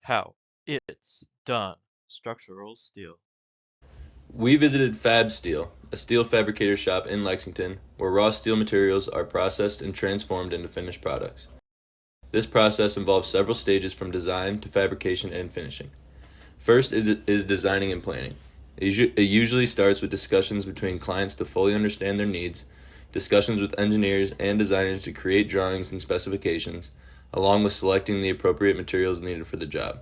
How? It's done. Structural steel. We visited Fab Steel, a steel fabricator shop in Lexington, where raw steel materials are processed and transformed into finished products. This process involves several stages from design to fabrication and finishing. First is designing and planning. It usually starts with discussions between clients to fully understand their needs, discussions with engineers and designers to create drawings and specifications, along with selecting the appropriate materials needed for the job.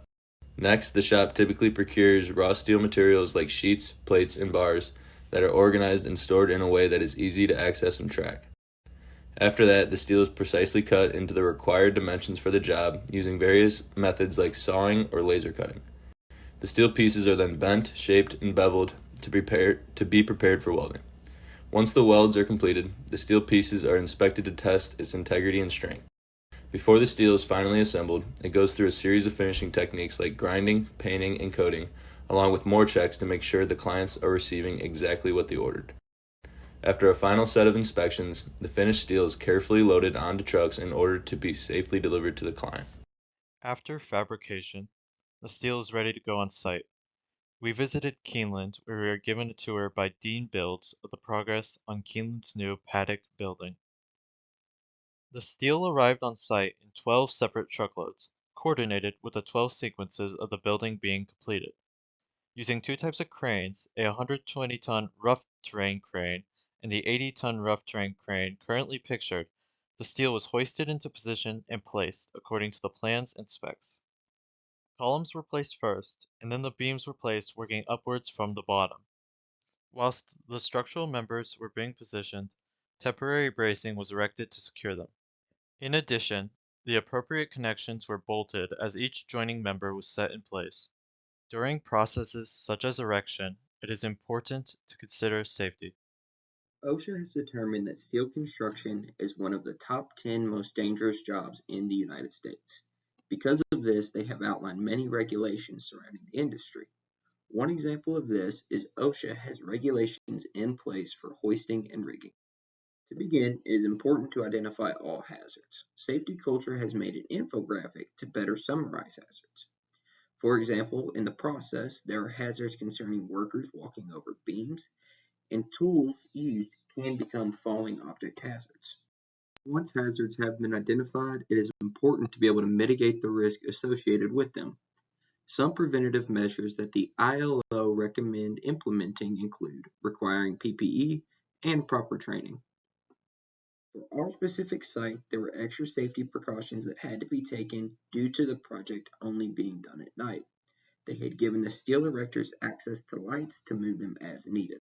Next, the shop typically procures raw steel materials like sheets, plates, and bars that are organized and stored in a way that is easy to access and track. After that, the steel is precisely cut into the required dimensions for the job using various methods like sawing or laser cutting. The steel pieces are then bent, shaped, and beveled to be prepared for welding. Once the welds are completed, the steel pieces are inspected to test its integrity and strength. Before the steel is finally assembled, it goes through a series of finishing techniques like grinding, painting, and coating, along with more checks to make sure the clients are receiving exactly what they ordered. After a final set of inspections, the finished steel is carefully loaded onto trucks in order to be safely delivered to the client. After fabrication, the steel is ready to go on site. We visited Keeneland, where we were given a tour by Dean Builds of the progress on Keeneland's new paddock building. The steel arrived on site in 12 separate truckloads, coordinated with the 12 sequences of the building being completed. Using two types of cranes, a 120-ton rough terrain crane and the 80-ton rough terrain crane currently pictured, the steel was hoisted into position and placed according to the plans and specs. Columns were placed first, and then the beams were placed working upwards from the bottom. Whilst the structural members were being positioned, temporary bracing was erected to secure them. In addition, the appropriate connections were bolted as each joining member was set in place. During processes such as erection, it is important to consider safety. OSHA has determined that steel construction is one of the top 10 most dangerous jobs in the United States. Because of this, they have outlined many regulations surrounding the industry. One example of this is OSHA has regulations in place for hoisting and rigging. To begin, it is important to identify all hazards. Safety culture has made an infographic to better summarize hazards. For example, in the process, there are hazards concerning workers walking over beams, and tools used can become falling object hazards. Once hazards have been identified, it is important to be able to mitigate the risk associated with them. Some preventative measures that the ILO recommend implementing include requiring PPE and proper training. For our specific site, there were extra safety precautions that had to be taken due to the project only being done at night. They had given the steel erectors access to lights to move them as needed.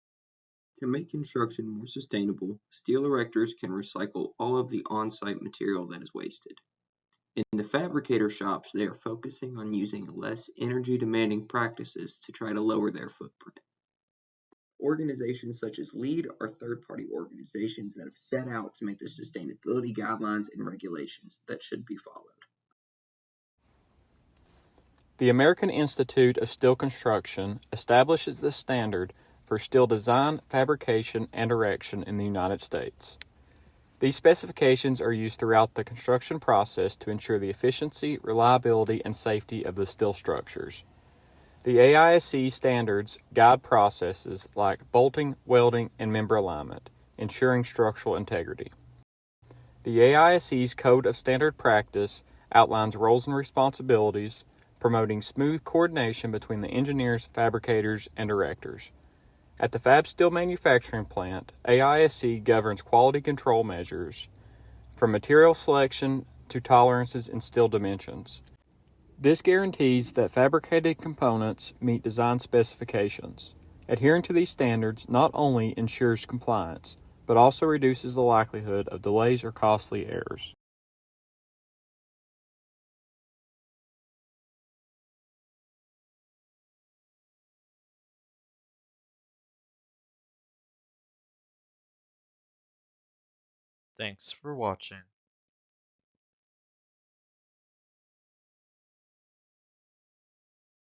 To make construction more sustainable, steel erectors can recycle all of the on-site material that is wasted. In the fabricator shops, they are focusing on using less energy-demanding practices to try to lower their footprint. Organizations such as LEED are third-party organizations that have set out to make the sustainability guidelines and regulations that should be followed. The American Institute of Steel Construction establishes the standard for steel design, fabrication, and erection in the United States. These specifications are used throughout the construction process to ensure the efficiency, reliability, and safety of the steel structures. The AISC standards guide processes like bolting, welding, and member alignment, ensuring structural integrity. The AISC's Code of Standard Practice outlines roles and responsibilities, promoting smooth coordination between the engineers, fabricators, and erectors. At the Fab Steel manufacturing plant, AISC governs quality control measures, from material selection to tolerances in steel dimensions. This guarantees that fabricated components meet design specifications. Adhering to these standards not only ensures compliance, but also reduces the likelihood of delays or costly errors. Thanks for watching.